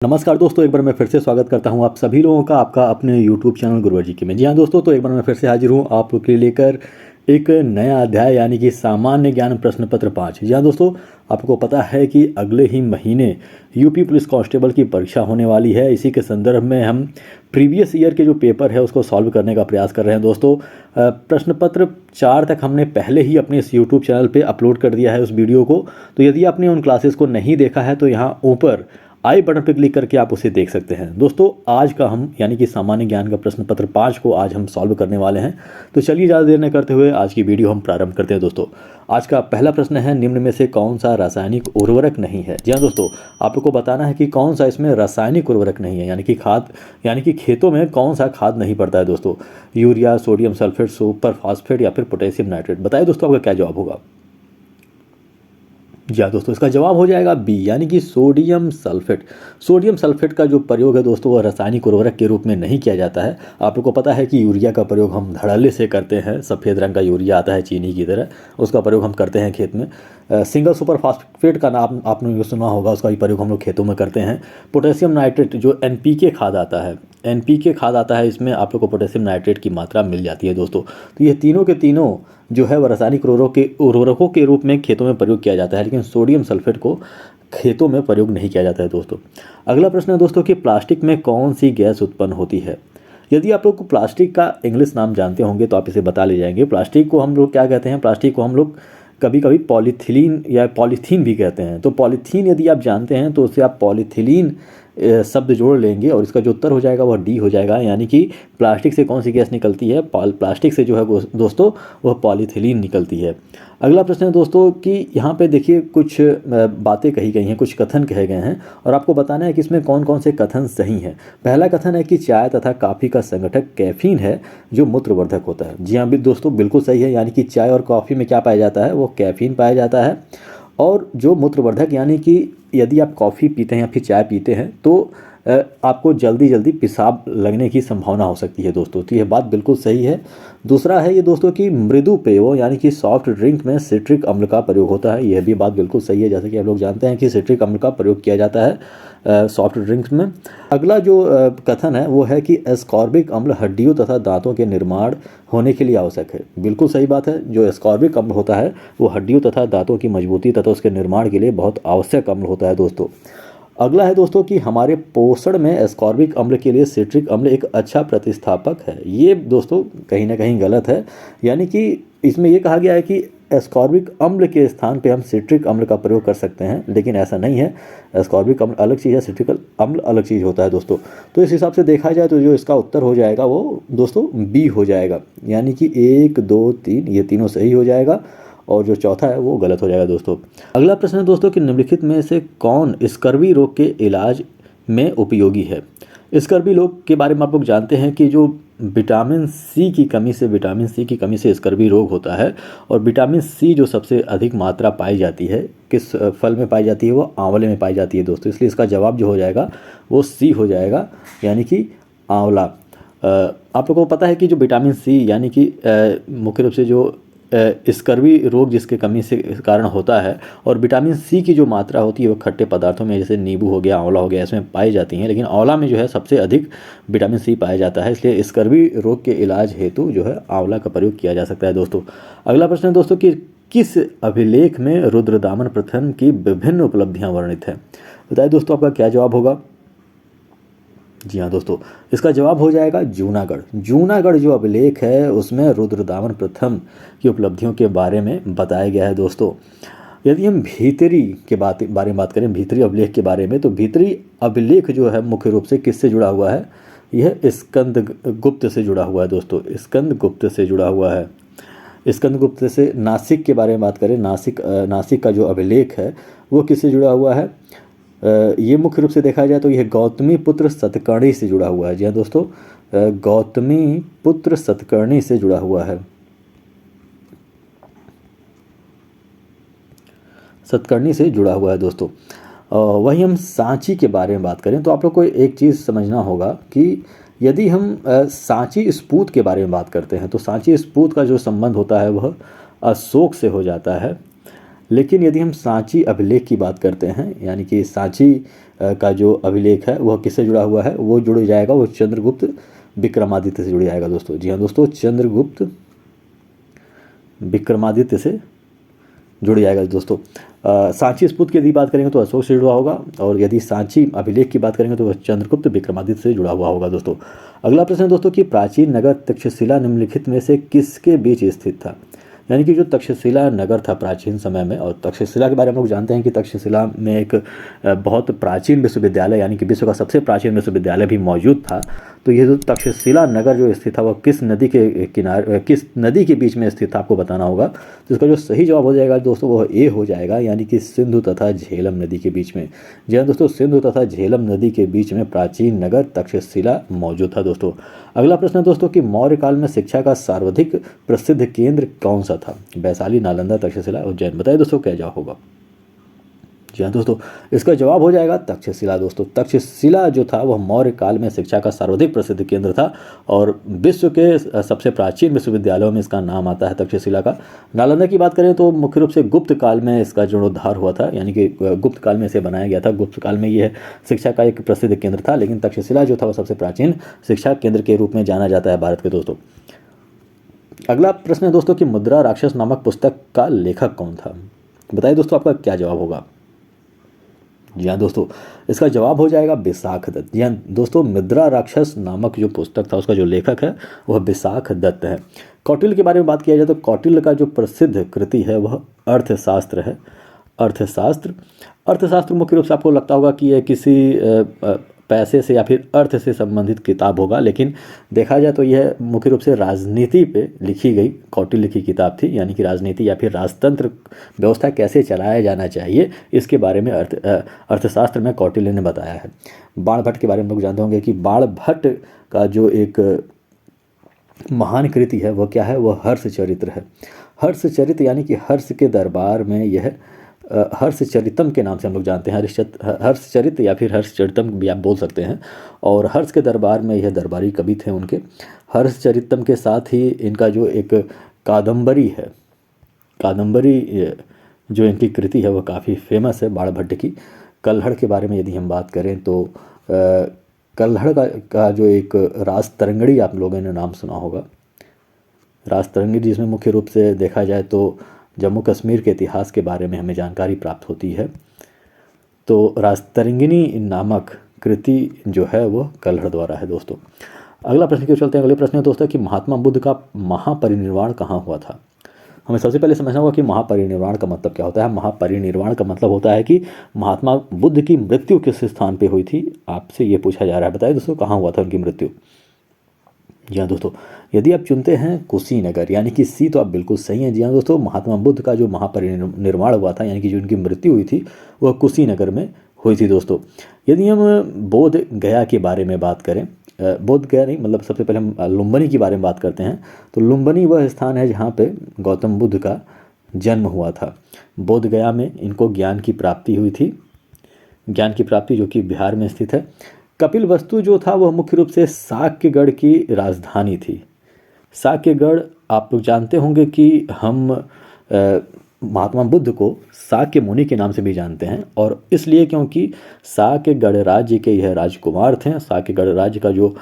नमस्कार दोस्तों, एक बार मैं फिर से स्वागत करता हूं आप सभी लोगों का आपका अपने YouTube चैनल गुरुवर जी में। जी हाँ दोस्तों, तो एक बार मैं फिर से हाजिर हूं आप लोग के लिए लेकर एक नया अध्याय यानी कि सामान्य ज्ञान प्रश्न पत्र 5। जी हाँ दोस्तों, आपको पता है कि अगले ही महीने यूपी पुलिस कांस्टेबल की परीक्षा होने वाली है। इसी के संदर्भ में हम प्रीवियस ईयर के जो पेपर है उसको सॉल्व करने का प्रयास कर रहे हैं दोस्तों। प्रश्न पत्र 4 तक हमने पहले ही अपने इस यूट्यूब चैनल पर अपलोड कर दिया है उस वीडियो को। तो यदि आपने उन क्लासेस को नहीं देखा है तो यहाँ ऊपर आई बटन पर क्लिक करके आप उसे देख सकते हैं। दोस्तों आज का हम यानी कि सामान्य ज्ञान का प्रश्न पत्र 5 को आज हम सॉल्व करने वाले हैं। तो चलिए ज़्यादा देर न करते हुए आज की वीडियो हम प्रारंभ करते हैं। दोस्तों आज का पहला प्रश्न है, निम्न में से कौन सा रासायनिक उर्वरक नहीं है। जी हाँ दोस्तों, आप लोग को बताना है कि कौन सा इसमें रासायनिक उर्वरक नहीं है, यानी कि खाद यानी कि खेतों में कौन सा खाद नहीं पड़ता है दोस्तों। Urea, sodium sulphate, super phosphate या फिर पोटेशियम नाइट्रेट। बताइए दोस्तों आपका क्या जवाब होगा। जी हाँ दोस्तों, इसका जवाब हो जाएगा बी यानी कि सोडियम सल्फेट। सोडियम सल्फेट का जो प्रयोग है दोस्तों वह रासायनिक उर्वरक के रूप में नहीं किया जाता है। आप लोग को पता है कि यूरिया का प्रयोग हम धड़ल्ले से करते हैं, सफ़ेद रंग का यूरिया आता है चीनी की तरह, उसका प्रयोग हम करते हैं खेत में। सिंगल सुपर फास्फेट का नाम आपने सुना होगा, उसका भी प्रयोग हम लोग खेतों में करते हैं। पोटेशियम नाइट्रेट जो एनपीके खाद आता है, एनपीके खाद आता है, इसमें आप लोग को पोटेशियम नाइट्रेट की मात्रा मिल जाती है दोस्तों। तो ये तीनों के तीनों जो है वह रासायनिक उर्वरकों के रूप में खेतों में प्रयोग किया जाता है, लेकिन सोडियम सल्फेट को खेतों में प्रयोग नहीं किया जाता है दोस्तों। अगला प्रश्न है दोस्तों कि प्लास्टिक में कौन सी गैस उत्पन्न होती है। यदि आप लोग को प्लास्टिक का इंग्लिश नाम जानते होंगे तो आप इसे बता ले जाएंगे। प्लास्टिक को हम लोग क्या कहते हैं, प्लास्टिक को हम लोग कभी कभी पॉलीथिलीन या पॉलीथीन भी कहते हैं। तो पॉलीथीन यदि आप जानते हैं तो उससे आप पॉलीथिलीन शब्द जोड़ लेंगे और इसका जो उत्तर हो जाएगा वह डी हो जाएगा। यानी कि प्लास्टिक से कौन सी गैस निकलती है, प्लास्टिक से जो है दोस्तों वह पॉलीथिलीन निकलती है। अगला प्रश्न है दोस्तों कि यहाँ पे देखिए कुछ बातें कही गई हैं, कुछ कथन कहे गए हैं और आपको बताना है कि इसमें कौन कौन से कथन सही हैं। पहला कथन है कि चाय तथा कॉफ़ी का संगठक कैफीन है जो मूत्रवर्धक होता है। जी हाँ दोस्तों, बिल्कुल सही है। यानी कि चाय और कॉफ़ी में क्या पाया जाता है, वो कैफीन पाया जाता है। और जो मूत्रवर्धक यानी कि यदि आप कॉफ़ी पीते हैं या फिर चाय पीते हैं तो आपको जल्दी जल्दी पेशाब लगने की संभावना हो सकती है दोस्तों। तो यह बात बिल्कुल सही है। दूसरा है ये दोस्तों कि मृदु पेयों यानी कि सॉफ्ट ड्रिंक में सिट्रिक अम्ल का प्रयोग होता है। यह भी बात बिल्कुल सही है, जैसे कि आप लोग जानते हैं कि सिट्रिक अम्ल का प्रयोग किया जाता है सॉफ्ट ड्रिंक्स में। अगला जो कथन है वो है कि एस्कॉर्बिक अम्ल हड्डियों तथा दांतों के निर्माण होने के लिए आवश्यक है। बिल्कुल सही बात है। जो एस्कॉर्बिक अम्ल होता है वो हड्डियों तथा दांतों की मजबूती तथा उसके निर्माण के लिए बहुत आवश्यक अम्ल होता है दोस्तों। अगला है दोस्तों कि हमारे पोषण में एस्कॉर्बिक अम्ल के लिए सिट्रिक अम्ल एक अच्छा प्रतिस्थापक है। ये दोस्तों कहीं ना कहीं गलत है। यानी कि इसमें ये कहा गया है कि एस्कॉर्बिक अम्ल के स्थान पे हम सिट्रिक अम्ल का प्रयोग कर सकते हैं, लेकिन ऐसा नहीं है। एस्कॉर्बिक अम्ल अलग चीज़ है, सिट्रिक अम्ल अलग चीज़ होता है दोस्तों। तो इस हिसाब से देखा जाए तो जो इसका उत्तर हो जाएगा वो दोस्तों बी हो जाएगा। यानी कि 1, 2, 3 ये तीनों सही हो जाएगा और जो चौथा है वो गलत हो जाएगा दोस्तों। अगला प्रश्न है दोस्तों कि निम्नलिखित में से कौन स्कर्वी रोग के इलाज में उपयोगी है। स्कर्वी रोग के बारे में आप लोग जानते हैं कि जो विटामिन सी की कमी से स्कर्वी रोग होता है। और विटामिन सी जो सबसे अधिक मात्रा पाई जाती है किस फल में पाई जाती है, वो आंवले में पाई जाती है दोस्तों। इसलिए इसका जवाब जो हो जाएगा वो सी हो जाएगा, यानी कि आंवला। आप लोगों को पता है कि जो विटामिन सी यानी कि मुख्य रूप से जो स्कर्वी रोग जिसके कमी से कारण होता है, और विटामिन सी की जो मात्रा होती है वो खट्टे पदार्थों में जैसे नींबू हो गया, आंवला हो गया, इसमें पाई जाती हैं। लेकिन आंवला में जो है सबसे अधिक विटामिन सी पाया जाता है, इसलिए स्कर्वी रोग के इलाज हेतु जो है आंवला का प्रयोग किया जा सकता है दोस्तों। अगला प्रश्न है दोस्तों कि किस अभिलेख में रुद्रदामन प्रथम की विभिन्न उपलब्धियाँ वर्णित हैं। बताइए दोस्तों आपका क्या जवाब होगा। जी हाँ दोस्तों, इसका जवाब हो जाएगा जूनागढ़। जूनागढ़ जो अभिलेख है उसमें रुद्रदामन प्रथम की उपलब्धियों के बारे में बताया गया है दोस्तों। यदि हम भीतरी के बारे में बात करें, भीतरी अभिलेख के बारे में, तो भीतरी अभिलेख जो है मुख्य रूप से किससे जुड़ा हुआ है, यह स्कंदगुप्त से जुड़ा हुआ है दोस्तों। स्कंदगुप्त से जुड़ा हुआ है। स्कंदगुप्त से नासिक के बारे में बात करें, नासिक का जो अभिलेख है वो किससे जुड़ा हुआ है, ये मुख्य रूप से देखा जाए तो यह गौतमी पुत्र सतकर्णी से जुड़ा हुआ है। जी हाँ दोस्तों, गौतमी पुत्र सतकर्णी से जुड़ा हुआ है। सतकर्णी से जुड़ा हुआ है दोस्तों। वहीं हम सांची के बारे में बात करें तो आप लोग को एक चीज़ समझना होगा कि यदि हम सांची स्फूर्त के बारे में बात करते हैं तो सांची स्फूर्त का जो संबंध होता है वह अशोक से हो जाता है। लेकिन यदि हम सांची अभिलेख की बात करते हैं, यानी कि सांची का जो अभिलेख है वह किससे जुड़ा हुआ है, वो जुड़ जाएगा, वो चंद्रगुप्त विक्रमादित्य से जुड़ जाएगा दोस्तों। जी हाँ दोस्तों, चंद्रगुप्त विक्रमादित्य से जुड़ जाएगा दोस्तों। सांची स्तूप की यदि बात करेंगे तो अशोक से जुड़ा होगा, और यदि सांची अभिलेख की बात करेंगे तो वह चंद्रगुप्त विक्रमादित्य से जुड़ा हुआ होगा दोस्तों। अगला प्रश्न है दोस्तों कि प्राचीन नगर तक्षशिला निम्नलिखित में से किसके बीच स्थित था। यानी कि जो तक्षशिला नगर था प्राचीन समय में, और तक्षशिला के बारे में हम लोग जानते हैं कि तक्षशिला में एक बहुत प्राचीन विश्वविद्यालय, यानी कि विश्व का सबसे प्राचीन विश्वविद्यालय भी मौजूद था। तो ये जो तक्षशिला नगर जो स्थित था वह किस नदी के किनारे, किस नदी के बीच में स्थित था, आपको बताना होगा। तो इसका जो सही जवाब हो जाएगा दोस्तों वह ए हो जाएगा, यानी कि सिंधु तथा झेलम नदी के बीच में। जी हाँ दोस्तों, सिंधु तथा झेलम नदी के बीच में प्राचीन नगर तक्षशिला मौजूद था दोस्तों। अगला प्रश्न है दोस्तों कि मौर्य काल में शिक्षा का सर्वाधिक प्रसिद्ध केंद्र कौन सा था। वैशाली, नालंदा, तक्षशिला, उज्जैन। बताइए दोस्तों क्या जवाब होगा। जी हाँ दोस्तों, इसका जवाब हो जाएगा तक्षशिला दोस्तों। तक्षशिला जो था वह मौर्य काल में शिक्षा का सर्वाधिक प्रसिद्ध केंद्र था, और विश्व के सबसे प्राचीन विश्वविद्यालयों में इसका नाम आता है तक्षशिला का। नालंदा की बात करें तो मुख्य रूप से गुप्त काल में इसका जीर्णोद्धार हुआ था, यानी कि गुप्त काल में इसे बनाया गया था। गुप्त काल में यह शिक्षा का एक प्रसिद्ध केंद्र था, लेकिन तक्षशिला जो था वह सबसे प्राचीन शिक्षा केंद्र के रूप में जाना जाता है भारत के दोस्तों। अगला प्रश्न है दोस्तों कि मुद्रा राक्षस नामक पुस्तक का लेखक कौन था। बताइए दोस्तों आपका क्या जवाब होगा। जी हाँ दोस्तों, इसका जवाब हो जाएगा विशाख दत्त। जी हाँ दोस्तों, मुद्रा राक्षस नामक जो पुस्तक था उसका जो लेखक है वह विशाख दत्त है। कौटिल्य के बारे में बात किया जाए तो कौटिल्य का जो प्रसिद्ध कृति है वह अर्थशास्त्र है। अर्थशास्त्र मुख्य रूप से आपको लगता होगा कि यह किसी पैसे से या फिर अर्थ से संबंधित किताब होगा, लेकिन देखा जाए तो यह मुख्य रूप से राजनीति पे लिखी गई कौटिल्य की किताब थी, यानी कि राजनीति या फिर राजतंत्र व्यवस्था कैसे चलाया जाना चाहिए इसके बारे में अर्थशास्त्र में कौटिल्य ने बताया है। बाणभट्ट के बारे में लोग जानते होंगे कि बाणभट्ट का जो एक महान कृति है वह क्या है, वह हर्षचरित्र है। हर्षचरित्र यानी कि हर्ष के दरबार में यह हर्षचरितम के नाम से हम लोग जानते हैं। हर्षचरित या फिर हर्षचरितम भी आप बोल सकते हैं। और हर्ष के दरबार में यह दरबारी कवि थे उनके। हर्षचरितम के साथ ही इनका जो एक कादम्बरी है, कादम्बरी जो इनकी कृति है वह काफ़ी फेमस है बाणभट्ट की। कल्हड़ के बारे में यदि हम बात करें तो कल्हड़ का जो एक राजतरंगिणी आप लोगों ने नाम सुना होगा। राजतरंगिणी जिसमें मुख्य रूप से देखा जाए तो जम्मू कश्मीर के इतिहास के बारे में हमें जानकारी प्राप्त होती है। तो राजतरंगिणी नामक कृति जो है वह कल्हड़ द्वारा है दोस्तों। अगला प्रश्न की ओर चलते हैं। अगले प्रश्न है दोस्तों कि महात्मा बुद्ध का महापरिनिर्वाण कहाँ हुआ था। हमें सबसे पहले समझना होगा कि महापरिनिर्वाण का मतलब क्या होता है। महापरिनिर्वाण का मतलब होता है कि महात्मा बुद्ध की मृत्यु किस स्थान पे हुई थी, आपसे ये पूछा जा रहा है। बताइए दोस्तों कहाँ हुआ था उनकी मृत्यु। जी हाँ दोस्तों, यदि आप चुनते हैं कुशीनगर, यानी कि सी, तो आप बिल्कुल सही हैं। जी हाँ दोस्तों, महात्मा बुद्ध का जो महापरिनिर्वाण हुआ था, यानी कि जो उनकी मृत्यु हुई थी वह कुशीनगर में हुई थी दोस्तों। यदि हम बोध गया के बारे में बात करें, बोध गया नहीं, मतलब सबसे पहले हम लुम्बिनी के बारे में बात करते हैं, तो लुम्बिनी वह स्थान है जहाँ पे गौतम बुद्ध का जन्म हुआ था। बोध गया में इनको ज्ञान की प्राप्ति हुई थी, ज्ञान की प्राप्ति जो कि बिहार में स्थित है। कपिलवस्तु जो था वह मुख्य रूप से साक्यगढ़ की राजधानी थी। साक्यगढ़ आप लोग जानते होंगे कि हम महात्मा बुद्ध को साक्य मुनि के नाम से भी जानते हैं, और इसलिए क्योंकि साक्यगढ़ राज्य के यह राजकुमार थे। साक्यगढ़ राज्य का जो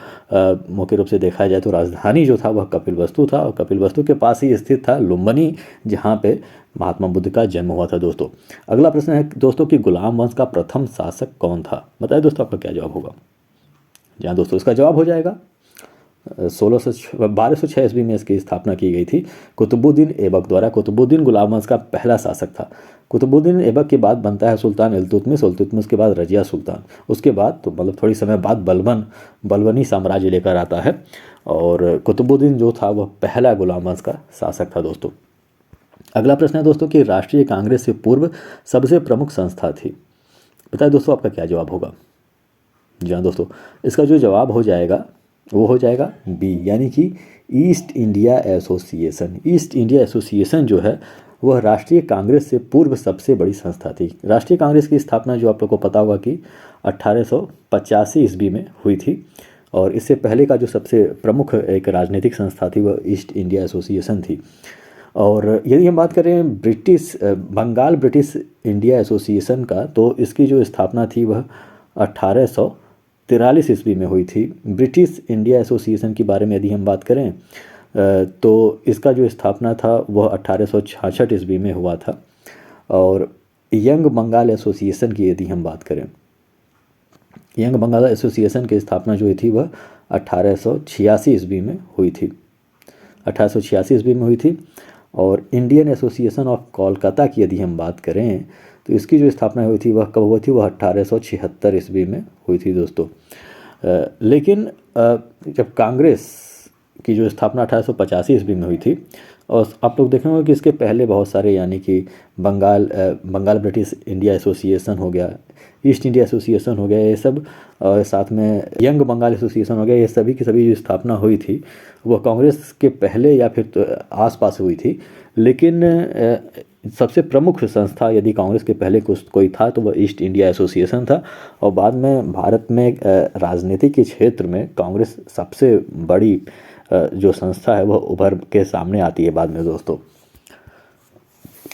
मुख्य रूप से देखा जाए तो राजधानी जो था वह कपिलवस्तु था, और कपिलवस्तु के पास ही स्थित था लुम्बिनी, जहाँ पे महात्मा बुद्ध का जन्म हुआ था दोस्तों। अगला प्रश्न है दोस्तों कि गुलाम वंश का प्रथम शासक कौन था। बताइए दोस्तों आपका क्या जवाब होगा। जी हाँ दोस्तों, इसका जवाब हो जाएगा 1206 ईस्वी में इसकी स्थापना की गई थी कुतुबुद्दीन ऐबक द्वारा। कुतुबुद्दीन गुलाम वंश का पहला शासक था। कुतुबुद्दीन ऐबक के बाद बनता है सुल्तान इल्तुतमिश के बाद रजिया सुल्तान, उसके बाद तो मतलब थोड़ी समय बाद बलबनी साम्राज्य लेकर आता है, और कुतुबुद्दीन जो था वह पहला गुलाम वंश का शासक था दोस्तों। अगला प्रश्न है दोस्तों कि राष्ट्रीय कांग्रेस से पूर्व सबसे प्रमुख संस्था थी। बताइए दोस्तों आपका क्या जवाब होगा। जी हाँ दोस्तों, इसका जो जवाब हो जाएगा वो हो जाएगा बी, यानी कि east India association. East India association जो है वह राष्ट्रीय कांग्रेस से पूर्व सबसे बड़ी संस्था थी। राष्ट्रीय कांग्रेस की स्थापना जो आप लोग को पता होगा कि 1885 ईस्वी में हुई थी, और इससे पहले का जो सबसे प्रमुख एक राजनीतिक संस्था थी वह ईस्ट इंडिया एसोसिएशन थी। और यदि हम बात करें बंगाल ब्रिटिश इंडिया एसोसिएशन का, तो इसकी जो स्थापना थी वह 1843 ईस्वी में हुई थी। ब्रिटिश इंडिया एसोसिएशन के बारे में यदि हम बात करें तो इसका जो स्थापना था वह 1866 ईस्वी में हुआ था। और यंग बंगाल एसोसिएशन की यदि हम बात करें, यंग बंगाल एसोसिएशन की स्थापना जो थी वह 1886 ईस्वी में हुई थी, 1886 ईस्वी में हुई थी। और इंडियन एसोसिएशन ऑफ कोलकाता की यदि हम बात करें तो इसकी जो स्थापना हुई थी वह कब हुई थी, वह 1876 ईस्वी में हुई थी दोस्तों। लेकिन जब कांग्रेस की जो स्थापना 1885 ईस्वी में हुई थी, और आप लोग देखेंगे कि इसके पहले बहुत सारे, यानी कि बंगाल ब्रिटिश इंडिया एसोसिएशन हो गया, ईस्ट इंडिया एसोसिएशन हो गया, ये सब, और साथ में यंग बंगाल एसोसिएशन हो गया, ये सभी की सभी जो स्थापना हुई थी वह कांग्रेस के पहले या फिर तो आसपास हुई थी। लेकिन सबसे प्रमुख संस्था यदि कांग्रेस के पहले कोई था तो वह ईस्ट इंडिया एसोसिएशन था। और बाद में भारत में राजनीति के क्षेत्र में कांग्रेस सबसे बड़ी जो संस्था है वह उभर के सामने आती है बाद में दोस्तों।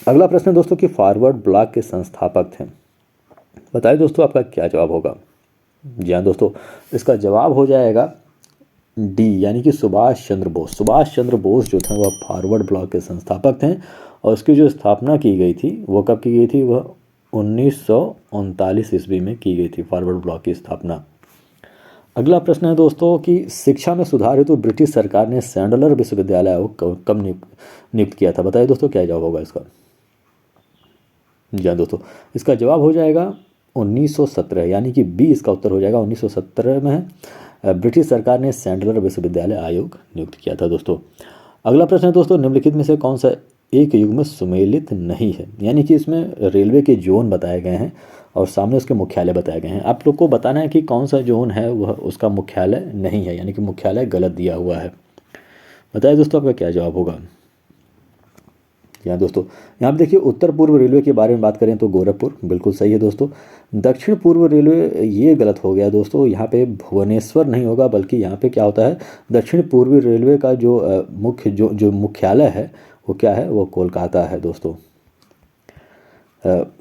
अगला प्रश्न है दोस्तों कि फॉरवर्ड ब्लॉक के संस्थापक थे। बताइए दोस्तों आपका क्या जवाब होगा। जी हाँ दोस्तों, इसका जवाब हो जाएगा डी, यानी कि सुभाष चंद्र बोस। सुभाष चंद्र बोस जो थे वह फॉरवर्ड ब्लॉक के संस्थापक थे, और उसकी जो स्थापना की गई थी वो कब की गई थी, वह 1939 ईस्वी में की गई थी फॉरवर्ड ब्लॉक की स्थापना। अगला प्रश्न है दोस्तों कि शिक्षा में सुधार हेतु ब्रिटिश सरकार ने सैंडलर विश्वविद्यालय को कब नियुक्त किया था। बताइए दोस्तों क्या जवाब होगा इसका। जी हाँ दोस्तों, इसका जवाब हो जाएगा 1917, यानी कि बी इसका उत्तर हो जाएगा। 1917 में ब्रिटिश सरकार ने सैंडलर विश्वविद्यालय आयोग नियुक्त किया था दोस्तों। अगला प्रश्न है दोस्तों, निम्नलिखित में से कौन सा एक युग में सुमेलित नहीं है। यानी कि इसमें रेलवे के जोन बताए गए हैं और सामने उसके मुख्यालय बताए गए हैं। आप लोग को बताना है कि कौन सा जोन है वह उसका मुख्यालय नहीं है, यानी कि मुख्यालय गलत दिया हुआ है। बताइए दोस्तों आपका क्या जवाब होगा। यहाँ दोस्तों, यहाँ पे देखिए उत्तर पूर्व रेलवे के बारे में बात करें तो गोरखपुर बिल्कुल सही है दोस्तों। दक्षिण पूर्व रेलवे ये गलत हो गया दोस्तों, यहाँ पे भुवनेश्वर नहीं होगा, बल्कि यहाँ पे क्या होता है, दक्षिण पूर्वी रेलवे का जो जो मुख्यालय है वो क्या है, वो कोलकाता है दोस्तों।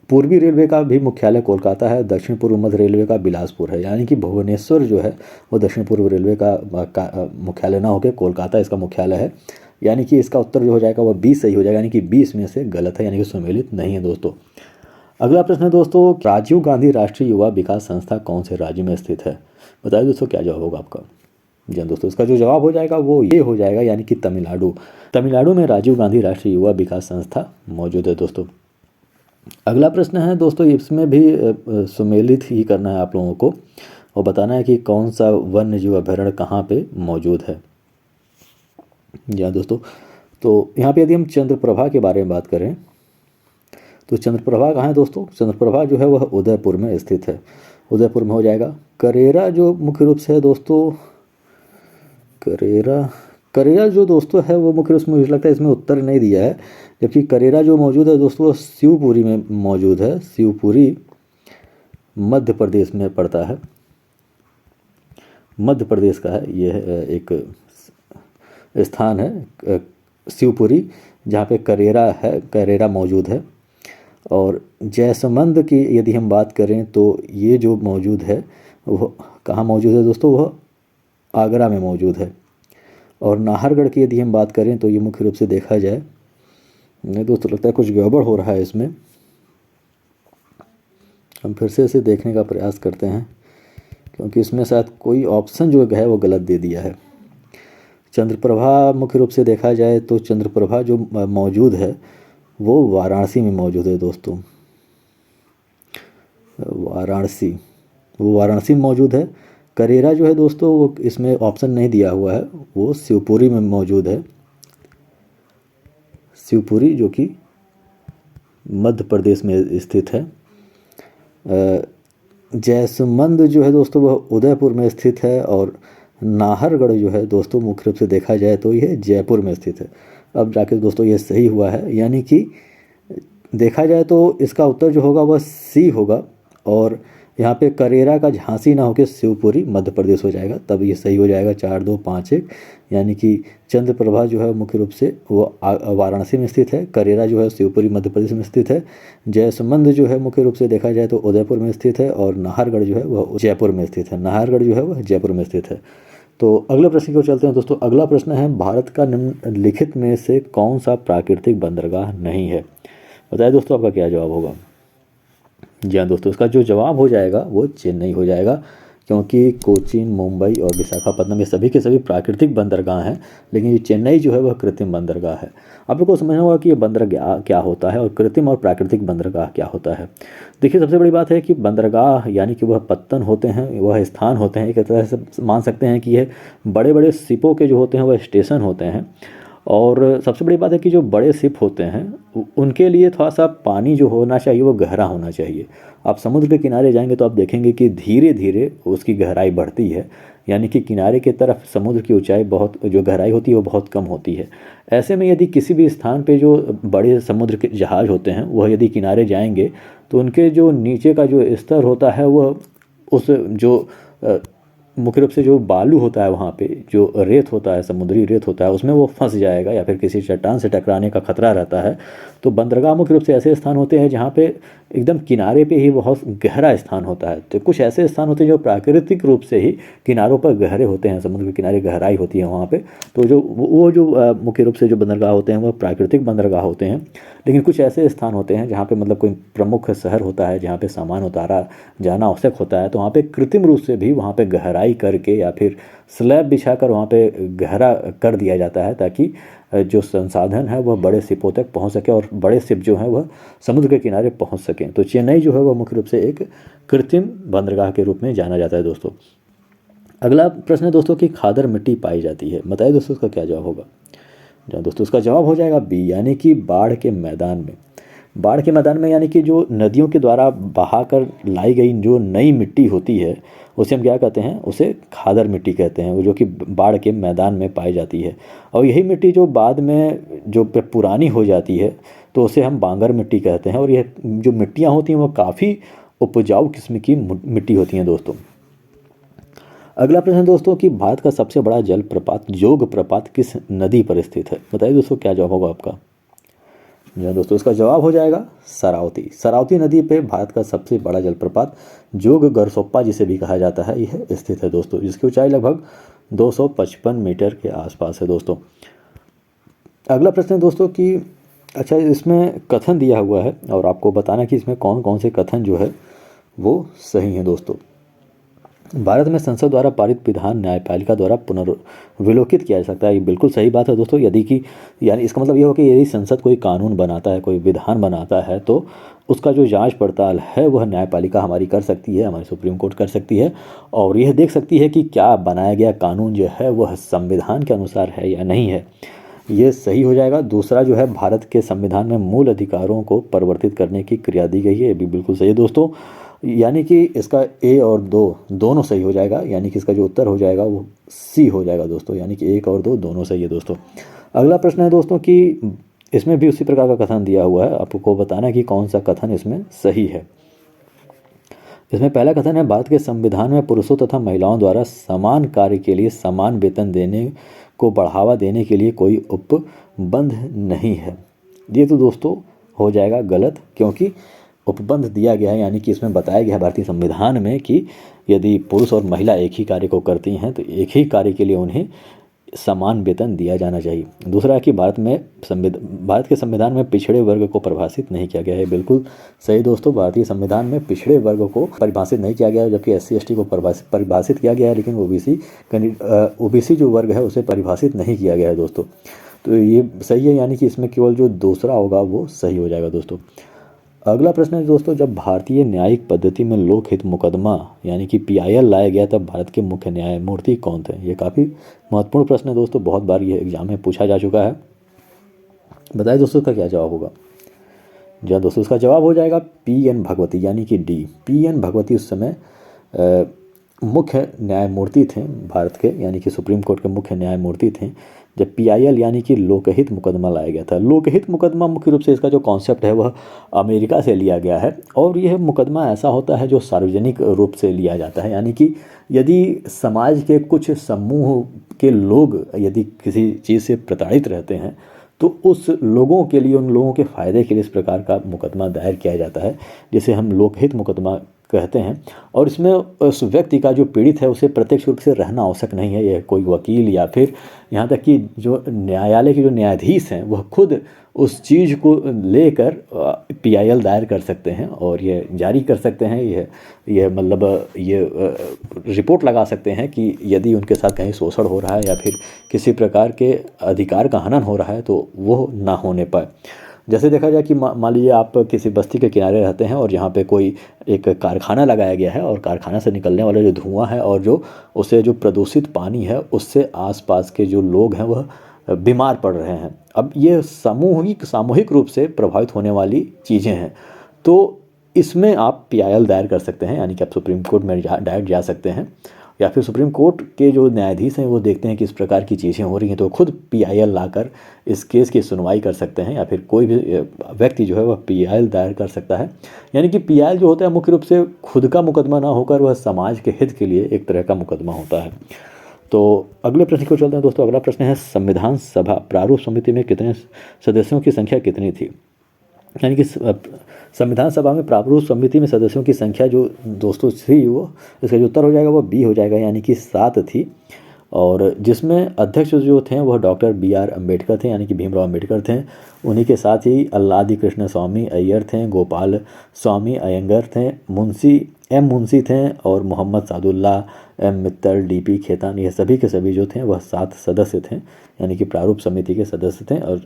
पूर्वी रेलवे का भी मुख्यालय कोलकाता है, दक्षिण पूर्व मध्य रेलवे का बिलासपुर है, यानी कि भुवनेश्वर जो है वो दक्षिण पूर्व रेलवे का मुख्यालय ना होकर कोलकाता इसका मुख्यालय है। यानी कि इसका उत्तर जो हो जाएगा वह 20 सही हो जाएगा, यानी कि 20 में से गलत है, यानी कि सुमेलित नहीं है दोस्तों। अगला प्रश्न है दोस्तों, राजीव गांधी राष्ट्रीय युवा विकास संस्था कौन से राज्य में स्थित है। बताइए दोस्तों क्या जवाब होगा आपका। जी दोस्तों, इसका जो जवाब हो जाएगा वो ये हो जाएगा, यानी कि तमिलनाडु में राजीव गांधी राष्ट्रीय युवा विकास संस्था मौजूद है दोस्तों। अगला प्रश्न है दोस्तों, इसमें भी सुमेलित ही करना है आप लोगों को और बताना है कि कौन सा वन्य जीव अभयारण्य कहाँ पे मौजूद है। जी हाँ दोस्तों, तो यहाँ पे यदि हम चंद्रप्रभा के बारे में बात करें तो चंद्रप्रभा कहाँ है दोस्तों। चंद्रप्रभा जो है वह उदयपुर में स्थित है, उदयपुर में हो जाएगा। करेरा जो मुख्य रूप से है दोस्तों, करेरा जो दोस्तों है वो मुख्य रूप से मुझे लगता है इसमें उत्तर नहीं दिया है, जबकि करेरा जो मौजूद है दोस्तों वो शिवपुरी में मौजूद है। शिवपुरी मध्य प्रदेश में पड़ता है, मध्य प्रदेश का है यह एक स्थान है शिवपुरी, जहाँ पे करेरा मौजूद है। और जैसमंद की यदि हम बात करें तो ये जो मौजूद है वह कहाँ मौजूद है दोस्तों, वह आगरा में मौजूद है। और नाहरगढ़ की यदि हम बात करें तो ये मुख्य रूप से देखा जाए, नहीं दोस्तों लगता है कुछ गड़बड़ हो रहा है इसमें, हम फिर से इसे देखने का प्रयास करते हैं क्योंकि इसमें शायद कोई ऑप्शन जो है वो गलत दे दिया है। चंद्रप्रभा मुख्य रूप से देखा जाए तो चंद्रप्रभा जो मौजूद है वो वाराणसी में मौजूद है दोस्तों, वाराणसी में मौजूद है। करेरा जो है दोस्तों वो इसमें ऑप्शन नहीं दिया हुआ है, वो शिवपुरी में मौजूद है, शिवपुरी जो कि मध्य प्रदेश में स्थित है। जैसमंद जो है दोस्तों वह उदयपुर में स्थित है। और नाहरगढ़ जो है दोस्तों मुख्य रूप से देखा जाए तो यह जयपुर में स्थित है। अब जाके दोस्तों ये सही हुआ है, यानी कि देखा जाए तो इसका उत्तर जो होगा वह सी होगा। और यहाँ पे करेरा का झांसी ना होकर शिवपुरी मध्य प्रदेश हो जाएगा, तब ये सही हो जाएगा 4-2-5-1। यानी कि चंद्रप्रभा जो है मुख्य रूप से वो वाराणसी में स्थित है, करेरा जो है शिवपुरी मध्य प्रदेश में स्थित है, जयसमंद जो है मुख्य रूप से देखा जाए तो उदयपुर में स्थित है, और नाहरगढ़ जो है वह जयपुर में स्थित है। नाहरगढ़ जो है वह जयपुर में स्थित है। तो अगले प्रश्न की ओर चलते हैं दोस्तों। अगला प्रश्न है, भारत का निम्नलिखित में से कौन सा प्राकृतिक बंदरगाह नहीं है? बताइए दोस्तों आपका क्या जवाब होगा। जी हाँ दोस्तों, इसका जो जवाब हो जाएगा वो चेन्नई हो जाएगा, क्योंकि कोचीन, मुंबई और विशाखापत्तनम ये सभी के सभी प्राकृतिक बंदरगाह हैं, लेकिन ये चेन्नई जो है वह कृत्रिम बंदरगाह है। आप लोग को समझना होगा कि ये बंदरगाह क्या होता है और कृत्रिम और प्राकृतिक बंदरगाह क्या होता है। देखिए, सबसे बड़ी बात है कि बंदरगाह यानी कि वह पत्तन होते हैं, वह स्थान होते हैं, एक तरह से मान सकते हैं कि यह बड़े बड़े शिपों के जो होते हैं वह स्टेशन होते हैं। और सबसे बड़ी बात है कि जो बड़े शिप होते हैं उनके लिए थोड़ा सा पानी जो होना चाहिए वो गहरा होना चाहिए। आप समुद्र के किनारे जाएंगे तो आप देखेंगे कि धीरे धीरे उसकी गहराई बढ़ती है, यानी कि किनारे की तरफ समुद्र की ऊंचाई बहुत, जो गहराई होती है वो बहुत कम होती है। ऐसे में यदि किसी भी स्थान पे जो बड़े समुद्र के जहाज़ होते हैं वह यदि किनारे जाएंगे तो उनके जो नीचे का जो स्तर होता है वह उस जो मुख्य रूप से जो बालू होता है वहाँ पे जो रेत होता है, समुद्री रेत होता है, उसमें वो फंस जाएगा या फिर किसी चट्टान से टकराने का खतरा रहता है। तो बंदरगाह मुख्य रूप से ऐसे स्थान होते हैं जहाँ पे एकदम किनारे पे ही बहुत गहरा स्थान होता है। तो कुछ ऐसे स्थान होते हैं जो प्राकृतिक रूप से ही किनारों पर गहरे होते हैं, समुद्र के किनारे गहराई होती है वहाँ पे। तो जो वो जो मुख्य रूप से जो बंदरगाह होते हैं वो प्राकृतिक बंदरगाह होते हैं। लेकिन कुछ ऐसे स्थान होते हैं जहाँ पे मतलब कोई प्रमुख शहर होता है जहाँ पे सामान उतारा जाना आवश्यक होता है, तो वहाँ पे कृत्रिम रूप से भी वहाँ पे गहराई करके या फिर स्लैब बिछाकर वहाँ पे गहरा कर दिया जाता है, ताकि जो संसाधन है वह बड़े शिपों तक पहुँच सके और बड़े शिप जो हैं वह समुद्र के किनारे पहुँच सकें। तो चेन्नई जो है वह मुख्य रूप से एक कृत्रिम बंदरगाह के रूप में जाना जाता है दोस्तों। अगला प्रश्न है दोस्तों कि खादर मिट्टी पाई जाती है। बताइए दोस्तों उसका क्या जवाब होगा। जो दोस्तों उसका जवाब हो जाएगा बी, यानी कि बाढ़ के मैदान में। बाढ़ के मैदान में यानी कि जो नदियों के द्वारा बहाकर लाई गई जो नई मिट्टी होती है उसे हम क्या कहते हैं, उसे खादर मिट्टी कहते हैं, वो जो कि बाढ़ के मैदान में पाई जाती है। और यही मिट्टी जो बाद में जो पुरानी हो जाती है तो उसे हम बांगर मिट्टी कहते हैं। और यह जो मिट्टियाँ होती हैं वो काफ़ी उपजाऊ किस्म की मिट्टी होती हैं दोस्तों। अगला प्रश्न है दोस्तों कि भारत का सबसे बड़ा जलप्रपात जोग प्रपात किस नदी पर स्थित है। बताइए दोस्तों क्या जवाब होगा आपका। जी दोस्तों, इसका जवाब हो जाएगा सरावती। सरावती नदी पे भारत का सबसे बड़ा जलप्रपात जोग गरसोप्पा जिसे भी कहा जाता है यह स्थित है दोस्तों, जिसकी ऊंचाई लगभग 255 मीटर के आसपास है दोस्तों। अगला प्रश्न है दोस्तों कि अच्छा, इसमें कथन दिया हुआ है और आपको बताना कि इसमें कौन कौन से कथन जो है वो सही हैं दोस्तों। भारत में संसद द्वारा पारित विधान न्यायपालिका द्वारा पुनर्विलोकित किया जा सकता है। ये बिल्कुल सही बात है दोस्तों। यदि कि यानी इसका मतलब ये हो कि यदि संसद कोई कानून बनाता है, कोई विधान बनाता है, तो उसका जो जांच पड़ताल है वह न्यायपालिका हमारी कर सकती है, हमारी सुप्रीम कोर्ट कर सकती है, और यह देख सकती है कि क्या बनाया गया कानून जो है वह संविधान के अनुसार है या नहीं है। ये सही हो जाएगा। दूसरा जो है, भारत के संविधान में मूल अधिकारों को परिवर्तित करने की क्रिया दी गई है, ये भी बिल्कुल सही है दोस्तों। यानी कि इसका ए और दो दोनों सही हो जाएगा, यानी कि इसका जो उत्तर हो जाएगा वो सी हो जाएगा दोस्तों, यानी कि एक और दो दोनों सही है दोस्तों। अगला प्रश्न है दोस्तों कि इसमें भी उसी प्रकार का कथन दिया हुआ है, आपको बताना है कि कौन सा कथन इसमें सही है। इसमें पहला कथन है, भारत के संविधान में पुरुषों तथा महिलाओं द्वारा समान कार्य के लिए समान वेतन देने को बढ़ावा देने के लिए कोई उपबंध नहीं है। ये तो दोस्तों हो जाएगा गलत, क्योंकि उपबंध दिया गया है, यानी कि इसमें बताया गया है भारतीय संविधान में कि यदि पुरुष और महिला एक ही कार्य को करती हैं तो एक ही कार्य के लिए उन्हें समान वेतन दिया जाना चाहिए। दूसरा है कि भारत के संविधान में पिछड़े वर्ग को परिभाषित नहीं किया गया है। बिल्कुल सही दोस्तों, भारतीय संविधान में पिछड़े वर्ग को परिभाषित नहीं किया गया है, जबकि SC ST को परिभाषित किया गया है, लेकिन OBC जो वर्ग है उसे परिभाषित नहीं किया गया है दोस्तों। तो ये सही है, यानी कि इसमें केवल जो दूसरा होगा वो सही हो जाएगा दोस्तों। अगला प्रश्न है दोस्तों, जब भारतीय न्यायिक पद्धति में लोकहित मुकदमा यानी कि PIL लाया गया तब भारत के मुख्य न्यायमूर्ति कौन थे। ये काफ़ी महत्वपूर्ण प्रश्न है दोस्तों, बहुत बार ये एग्जाम में पूछा जा चुका है। बताइए दोस्तों इसका क्या जवाब होगा। जी दोस्तों, इसका जवाब हो जाएगा PN भगवती, यानी कि D। PN भगवती उस समय मुख्य न्यायमूर्ति थे भारत के, यानी कि सुप्रीम कोर्ट के मुख्य न्यायमूर्ति थे, जब PIL यानी कि लोकहित मुकदमा लाया गया था। लोकहित मुकदमा मुख्य रूप से इसका जो कॉन्सेप्ट है वह अमेरिका से लिया गया है, और यह मुकदमा ऐसा होता है जो सार्वजनिक रूप से लिया जाता है, यानी कि यदि समाज के कुछ समूह के लोग यदि किसी चीज़ से प्रताड़ित रहते हैं तो उस लोगों के लिए, उन लोगों के फ़ायदे के लिए इस प्रकार का मुकदमा दायर किया जाता है, जिसे हम लोकहित मुकदमा कहते हैं। और इसमें उस व्यक्ति का जो पीड़ित है उसे प्रत्यक्ष रूप से रहना आवश्यक नहीं है, यह कोई वकील या फिर यहाँ तक कि जो न्यायालय के जो न्यायाधीश हैं वह खुद उस चीज़ को लेकर PIL दायर कर सकते हैं और यह जारी कर सकते हैं। यह मतलब ये रिपोर्ट लगा सकते हैं कि यदि उनके साथ कहीं शोषण हो रहा है या फिर किसी प्रकार के अधिकार का हनन हो रहा है तो वो ना होने पाए। जैसे देखा जाए कि मान लीजिए आप किसी बस्ती के किनारे रहते हैं और यहाँ पे कोई एक कारखाना लगाया गया है, और कारखाना से निकलने वाला जो धुआं है और जो उससे जो प्रदूषित पानी है उससे आसपास के जो लोग हैं वह बीमार पड़ रहे हैं। अब ये सामूहिक रूप से प्रभावित होने वाली चीज़ें हैं, तो इसमें आप PIL दायर कर सकते हैं, यानी कि आप सुप्रीम कोर्ट में डायरेक्ट जा सकते हैं, या फिर सुप्रीम कोर्ट के जो न्यायाधीश हैं वो देखते हैं कि इस प्रकार की चीज़ें हो रही हैं तो खुद PIL लाकर इस केस की सुनवाई कर सकते हैं, या फिर कोई भी व्यक्ति जो है वह PIL दायर कर सकता है। यानी कि PIL जो होता है मुख्य रूप से खुद का मुकदमा ना होकर वह समाज के हित के लिए एक तरह का मुकदमा होता है। तो अगले प्रश्न को चलते हैं दोस्तों। अगला प्रश्न है, संविधान सभा प्रारूप समिति में कितने सदस्यों की संख्या कितनी थी? यानी कि संविधान सभा में प्रारूप समिति में सदस्यों की संख्या जो दोस्तों थी वो, इसका जो उत्तर हो जाएगा वो B हो जाएगा, यानी कि 7 थी। और जिसमें अध्यक्ष जो थे वह डॉक्टर BR अम्बेडकर थे, यानी कि भीमराव अम्बेडकर थे। उन्हीं के साथ ही अल्लादी कृष्ण स्वामी अय्यर थे, गोपाल स्वामी अयंगर थे, मुंशी थे, और मोहम्मद सादुल्ला, M मित्तल, DP खेतान, ये सभी के सभी जो थे वह 7 सदस्य थे, यानी कि प्रारूप समिति के सदस्य थे। और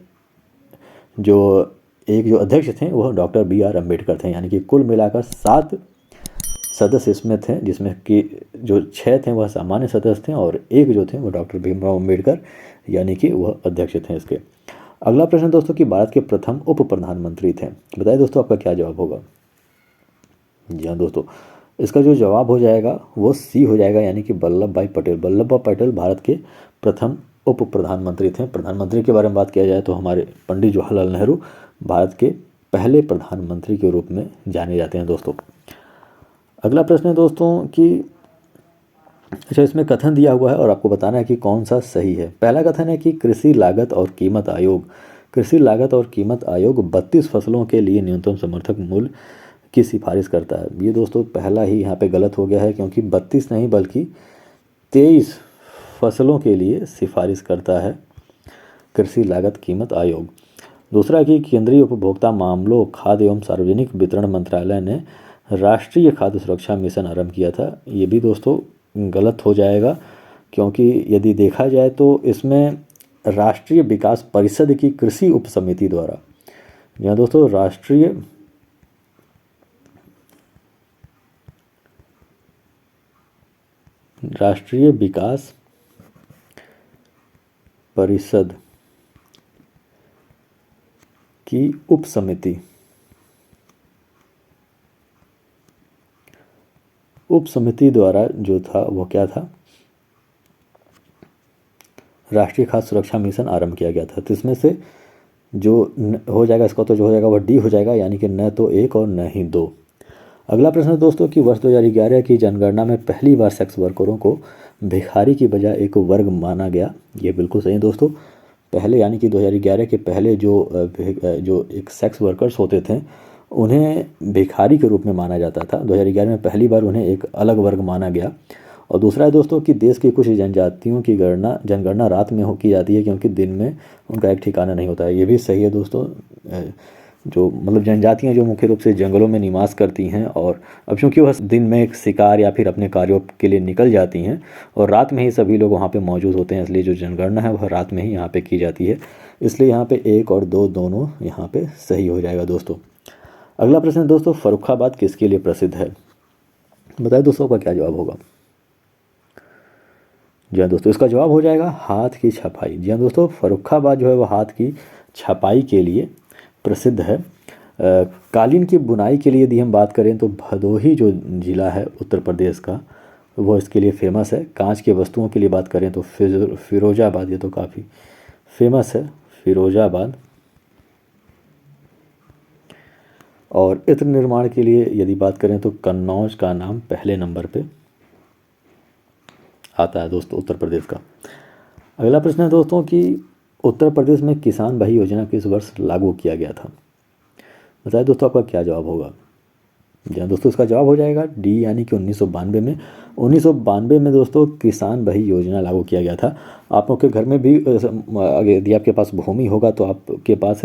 जो अध्यक्ष थे वह डॉक्टर BR अम्बेडकर थे, यानी कि कुल मिलाकर 7 सदस्य इसमें थे, जिसमें कि जो 6 थे वह सामान्य सदस्य थे और एक जो थे वो डॉक्टर भीमराव अम्बेडकर, यानी कि वह अध्यक्ष थे इसके। अगला प्रश्न दोस्तों कि भारत के प्रथम उप प्रधानमंत्री थे। बताइए दोस्तों आपका क्या जवाब होगा? जी हाँ दोस्तों, इसका जो जवाब हो जाएगा वो C हो जाएगा, यानी कि वल्लभ भाई पटेल। वल्लभ भाई पटेल भारत के प्रथम उप प्रधानमंत्री थे। प्रधानमंत्री के बारे में बात किया जाए तो हमारे पंडित जवाहरलाल नेहरू भारत के पहले प्रधानमंत्री के रूप में जाने जाते हैं दोस्तों। अगला प्रश्न है दोस्तों कि अच्छा, इसमें कथन दिया हुआ है और आपको बताना है कि कौन सा सही है। पहला कथन है कि कृषि लागत और कीमत आयोग 32 फसलों के लिए न्यूनतम समर्थक मूल्य की सिफारिश करता है। ये दोस्तों पहला ही यहाँ पे गलत हो गया है, क्योंकि 32 नहीं बल्कि 23 फसलों के लिए सिफारिश करता है कृषि लागत कीमत आयोग। दूसरा कि केंद्रीय उपभोक्ता मामलों, खाद्य एवं सार्वजनिक वितरण मंत्रालय ने राष्ट्रीय खाद्य सुरक्षा मिशन आरंभ किया था। ये भी दोस्तों गलत हो जाएगा, क्योंकि यदि देखा जाए तो इसमें राष्ट्रीय विकास परिषद की कृषि उप समिति द्वारा, जहाँ दोस्तों राष्ट्रीय विकास परिषद की उप समिति द्वारा जो था वो क्या था, राष्ट्रीय खाद्य सुरक्षा मिशन आरंभ किया गया था। तो इसमें से जो हो जाएगा इसका तो जो हो जाएगा वह D हो जाएगा, यानी कि न तो 1 और न ही 2। अगला प्रश्न है दोस्तों कि वर्ष 2011 की जनगणना में पहली बार सेक्स वर्करों को भिखारी की बजाय एक वर्ग माना गया। ये बिल्कुल सही है दोस्तों। पहले यानी कि 2011 के पहले जो एक सेक्स वर्कर्स होते थे उन्हें भिखारी के रूप में माना जाता था। 2011 में पहली बार उन्हें एक अलग वर्ग माना गया। और दूसरा है दोस्तों कि देश की कुछ जनजातियों की जनगणना रात में की जाती है, क्योंकि दिन में उनका एक ठिकाना नहीं होता है। ये भी सही है दोस्तों। जो मतलब जनजातियाँ जो मुख्य रूप से जंगलों में निवास करती हैं, और अब चूँकि वह दिन में एक शिकार या फिर अपने कार्यों के लिए निकल जाती हैं और रात में ही सभी लोग वहाँ पे मौजूद होते हैं, इसलिए जो जनगणना है वह रात में ही यहाँ पे की जाती है। इसलिए यहाँ पे 1 और 2 दोनों यहाँ पे सही हो जाएगा दोस्तों। अगला प्रश्न है दोस्तों, फर्रुखाबाद किसके लिए प्रसिद्ध है? बताइए दोस्तों का क्या जवाब होगा? जी हाँ दोस्तों, इसका जवाब हो जाएगा हाथ की छपाई। जी हाँ दोस्तों, फर्रुखाबाद जो है वह हाथ की छपाई के लिए प्रसिद्ध है। कालीन की बुनाई के लिए यदि हम बात करें तो भदोही जो ज़िला है उत्तर प्रदेश का वो इसके लिए फेमस है। कांच के वस्तुओं के लिए बात करें तो फिरोजाबाद, ये तो काफ़ी फेमस है फिरोजाबाद। और इत्र निर्माण के लिए यदि बात करें तो कन्नौज का नाम पहले नंबर पे आता है दोस्तों उत्तर प्रदेश का। अगला प्रश्न है दोस्तों कि उत्तर प्रदेश में किसान भाई योजना किस वर्ष लागू किया गया था। बताइए दोस्तों आपका क्या जवाब होगा। जी हाँ दोस्तों, इसका जवाब हो जाएगा डी, यानी कि 1992 में। 1992 में दोस्तों किसान भाई योजना लागू किया गया था। आप लोग के घर में भी यदि आपके पास भूमि होगा तो आपके पास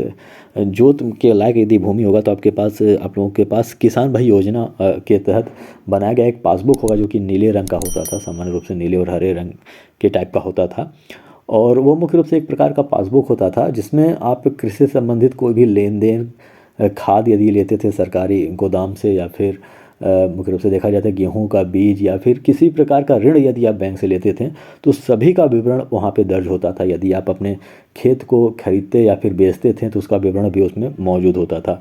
जोत के लायक यदि भूमि होगा तो आपके पास आप लोगों के पास किसान भाई योजना के तहत बनाया गया एक पासबुक होगा, जो कि नीले रंग का होता था, सामान्य रूप से नीले और हरे रंग के टाइप का होता था। और वो मुख्य रूप से एक प्रकार का पासबुक होता था जिसमें आप कृषि से संबंधित कोई भी लेन देन, खाद यदि लेते थे सरकारी गोदाम से, या फिर मुख्य रूप से देखा जाता है गेहूं का बीज, या फिर किसी प्रकार का ऋण यदि आप बैंक से लेते थे तो सभी का विवरण वहाँ पे दर्ज होता था। यदि आप अपने खेत को खरीदते या फिर बेचते थे तो उसका विवरण भी उसमें मौजूद होता था।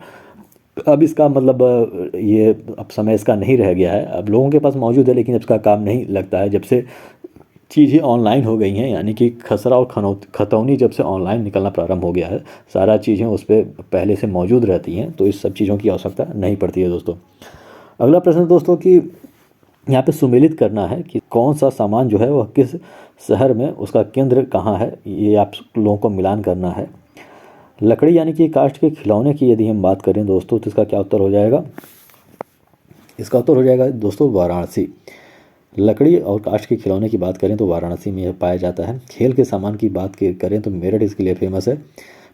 अब इसका मतलब ये अब समय इसका नहीं रह गया है, अब लोगों के पास मौजूद है लेकिन इसका काम नहीं लगता है। जब से चीज़ें ऑनलाइन हो गई हैं, यानी कि खसरा और खतौनी जब से ऑनलाइन निकलना प्रारंभ हो गया है, सारा चीज़ें उस पर पहले से मौजूद रहती हैं, तो इस सब चीज़ों की आवश्यकता नहीं पड़ती है दोस्तों। अगला प्रश्न दोस्तों कि यहाँ पे सुमेलित करना है कि कौन सा सामान जो है वह किस शहर में, उसका केंद्र कहाँ है, ये आप लोगों को मिलान करना है। लकड़ी यानी कि काष्ठ के खिलौने की यदि हम बात करें दोस्तों तो इसका क्या उत्तर हो जाएगा। इसका उत्तर हो जाएगा दोस्तों वाराणसी। लकड़ी और काष्ठ के खिलौने की बात करें तो वाराणसी में यह पाया जाता है। खेल के सामान की बात करें तो मेरठ इसके लिए फेमस है।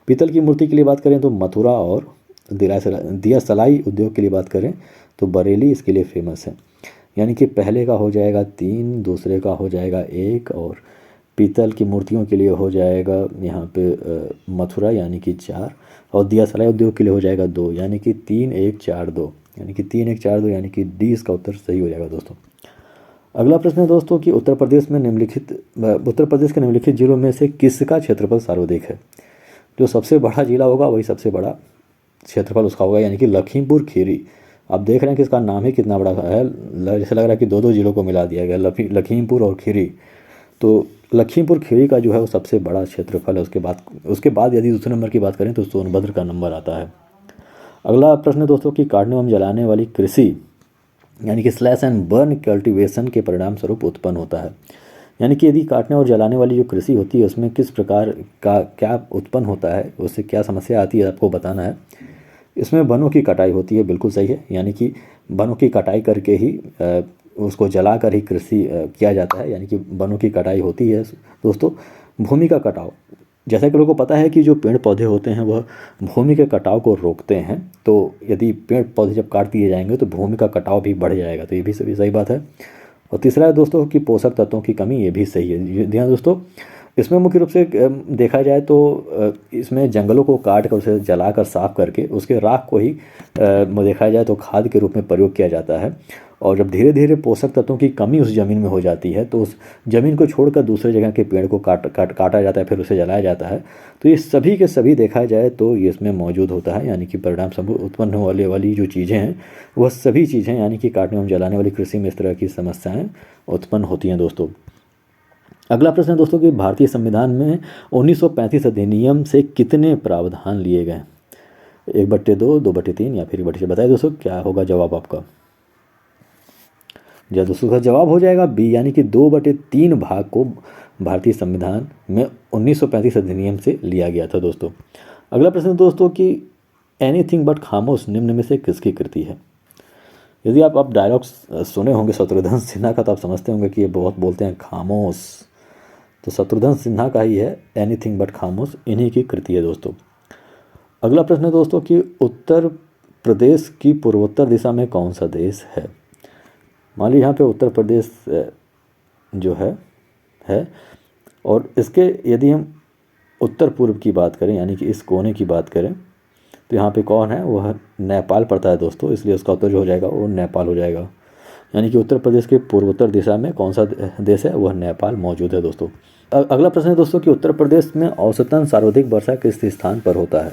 पीतल की मूर्ति के लिए बात करें तो मथुरा, और दिया सलाई उद्योग के लिए बात करें तो बरेली इसके लिए फेमस है। यानी कि पहले का हो जाएगा 3, दूसरे का हो जाएगा 1, और पीतल की मूर्तियों के लिए हो जाएगा यहाँ पे मथुरा यानी कि 4, और दिया सलाई उद्योग के लिए हो जाएगा 2, यानी कि 3, 1, 4, 2, यानी कि 3, 1, 4, 2, यानी कि डी इसका उत्तर सही हो जाएगा दोस्तों। अगला प्रश्न है दोस्तों कि उत्तर प्रदेश के निम्नलिखित जिलों में से किसका क्षेत्रफल सर्वाधिक है। जो सबसे बड़ा जिला होगा वही सबसे बड़ा क्षेत्रफल उसका होगा, यानी कि लखीमपुर खीरी। आप देख रहे हैं कि इसका नाम ही कितना बड़ा है, जैसे लग रहा है कि 2 जिलों को मिला दिया गया, लखीमपुर और खीरी। तो लखीमपुर खीरी का जो है वो सबसे बड़ा क्षेत्रफल है। उसके बाद यदि दूसरे नंबर की बात करें तो सोनभद्र का नंबर आता है। अगला प्रश्न है दोस्तों कि काटने एवं जलाने वाली कृषि यानी कि स्लैश एंड बर्न कल्टीवेशन के परिणाम स्वरूप उत्पन्न होता है। यानी कि यदि काटने और जलाने वाली जो कृषि होती है उसमें किस प्रकार का क्या उत्पन्न होता है, उससे क्या समस्या आती है, आपको बताना है। इसमें वनों की कटाई होती है, बिल्कुल सही है। यानी कि वनों की कटाई करके ही उसको जला कर ही कृषि किया जाता है, यानी कि वनों की कटाई होती है दोस्तों। भूमि का कटाव, जैसा कि लोगों को पता है कि जो पेड़ पौधे होते हैं वह भूमि के कटाव को रोकते हैं, तो यदि पेड़ पौधे जब काट दिए जाएंगे तो भूमि का कटाव भी बढ़ जाएगा, तो ये भी सही बात है। और तीसरा है दोस्तों कि पोषक तत्वों की कमी, ये भी सही है। ध्यान दोस्तों, इसमें मुख्य रूप से देखा जाए तो इसमें जंगलों को काट कर उसे जलाकर साफ करके उसके राख को ही देखा जाए तो खाद के रूप में प्रयोग किया जाता है। और जब धीरे धीरे पोषक तत्वों की कमी उस ज़मीन में हो जाती है तो उस ज़मीन को छोड़कर दूसरे जगह के पेड़ को काटा जाता है, फिर उसे जलाया जाता है। तो ये सभी के सभी देखा जाए तो ये इसमें मौजूद होता है, यानी कि परिणाम स्वरूप उत्पन्न होने वाली जो चीज़ें हैं वह सभी चीज़ें, यानी कि काटने एवं जलाने वाली कृषि में इस तरह की समस्याएँ उत्पन्न होती हैं दोस्तों। अगला प्रश्न है दोस्तों कि भारतीय संविधान में 1935 अधिनियम से कितने प्रावधान लिए गए। 1/2, 2/3 या फिर 1/6। बताइए दोस्तों क्या होगा जवाब आपका। जब दोस्तों का जवाब हो जाएगा बी, यानी कि 2/3 भाग को भारतीय संविधान में 1935 अधिनियम से लिया गया था दोस्तों। अगला प्रश्न दोस्तों कि एनीथिंग बट खामोश निम्न में से किसकी कृति है। यदि आप डायलॉग्स सुने होंगे शत्रुघ्न सिन्हा का तो आप समझते होंगे कि ये बहुत बोलते हैं खामोश, तो शत्रुघ्न सिन्हा का ही है एनीथिंग बट खामोश, इन्हीं की कृति है दोस्तों। अगला प्रश्न है दोस्तों कि उत्तर प्रदेश की पूर्वोत्तर दिशा में कौन सा देश है। मान लीजिए यहाँ पे उत्तर प्रदेश जो है और इसके यदि हम उत्तर पूर्व की बात करें यानी कि इस कोने की बात करें तो यहाँ पे कौन है, वह नेपाल पड़ता है दोस्तों, इसलिए उसका उत्तर जो हो जाएगा वो नेपाल हो जाएगा। यानी कि उत्तर प्रदेश के पूर्वोत्तर दिशा में कौन सा देश है, वह नेपाल मौजूद है दोस्तों। अगला प्रश्न है दोस्तों कि उत्तर प्रदेश में औसतन सर्वाधिक वर्षा किस स्थान पर होता है।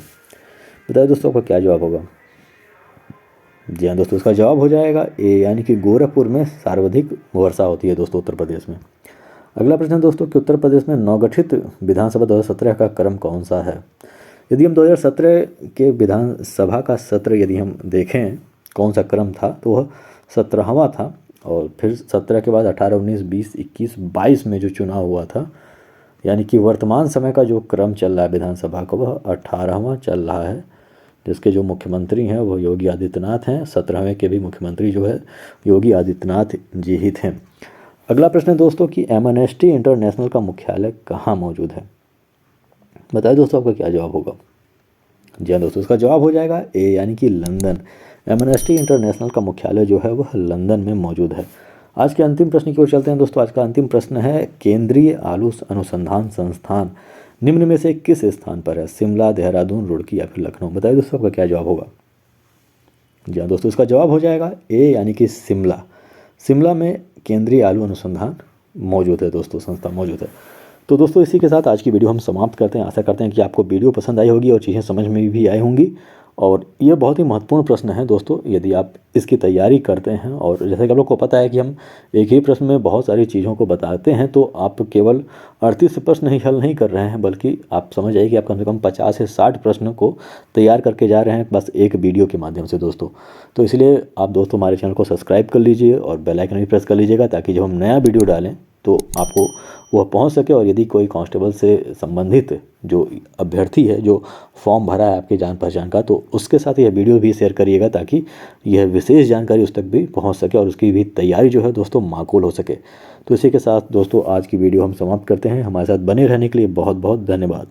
बताइए दोस्तों आपका क्या जवाब होगा। जी हाँ दोस्तों, इसका जवाब हो जाएगा ए, यानी कि गोरखपुर में सर्वाधिक वर्षा होती है दोस्तों उत्तर प्रदेश में। अगला प्रश्न है दोस्तों कि उत्तर प्रदेश में नवगठित विधानसभा 2017 का क्रम कौन सा है। यदि हम 2017 के विधानसभा का सत्र यदि हम देखें कौन सा क्रम था तो वह 17वां था, और फिर 17 के बाद 18, 19, 20, 21, 22 में जो चुनाव हुआ था, यानी कि वर्तमान समय का जो क्रम चल रहा है विधानसभा का वह 18वां चल रहा है, जिसके जो मुख्यमंत्री हैं वो योगी आदित्यनाथ हैं। 17वें के भी मुख्यमंत्री जो है योगी आदित्यनाथ जी ही थे। अगला प्रश्न है दोस्तों कि एमनेस्टी इंटरनेशनल का मुख्यालय कहाँ मौजूद है। बताइए दोस्तों आपका क्या जवाब होगा। जी हाँ दोस्तों, इसका जवाब हो जाएगा ए, यानी कि लंदन। एमनेस्टी इंटरनेशनल का मुख्यालय जो है वह लंदन में मौजूद है। आज के अंतिम प्रश्न की ओर चलते हैं दोस्तों। आज का अंतिम प्रश्न है केंद्रीय आलू अनुसंधान संस्थान निम्न में से किस स्थान पर है। शिमला, देहरादून, रुड़की या फिर लखनऊ। बताइए दोस्तों आपका क्या जवाब होगा। जी हाँ दोस्तों, इसका जवाब हो जाएगा ए, यानी कि शिमला। शिमला में केंद्रीय आलू अनुसंधान मौजूद है दोस्तों, संस्था मौजूद है। तो दोस्तों इसी के साथ आज की वीडियो हम समाप्त करते हैं। आशा करते हैं कि आपको वीडियो पसंद आई होगी और चीज़ें समझ में भी आई होंगी। और ये बहुत ही महत्वपूर्ण प्रश्न है दोस्तों, यदि आप इसकी तैयारी करते हैं, और जैसे कि आप लोग को पता है कि हम एक ही प्रश्न में बहुत सारी चीज़ों को बताते हैं, तो आप केवल 38 प्रश्न ही हल नहीं कर रहे हैं, बल्कि आप समझ आइए कि आप कम से कम 50 से 60 प्रश्न को तैयार करके जा रहे हैं बस एक वीडियो के माध्यम से दोस्तों। तो इसलिए आप दोस्तों हमारे चैनल को सब्सक्राइब कर लीजिए और बेल आइकन भी प्रेस कर लीजिएगा, ताकि जब हम नया वीडियो डालें तो आपको वह पहुंच सके। और यदि कोई कांस्टेबल से संबंधित जो अभ्यर्थी है जो फॉर्म भरा है आपके जान पहचान का, तो उसके साथ यह वीडियो भी शेयर करिएगा, ताकि यह विशेष जानकारी उस तक भी पहुंच सके और उसकी भी तैयारी जो है दोस्तों माकूल हो सके। तो इसी के साथ दोस्तों आज की वीडियो हम समाप्त करते हैं। हमारे साथ बने रहने के लिए बहुत बहुत धन्यवाद।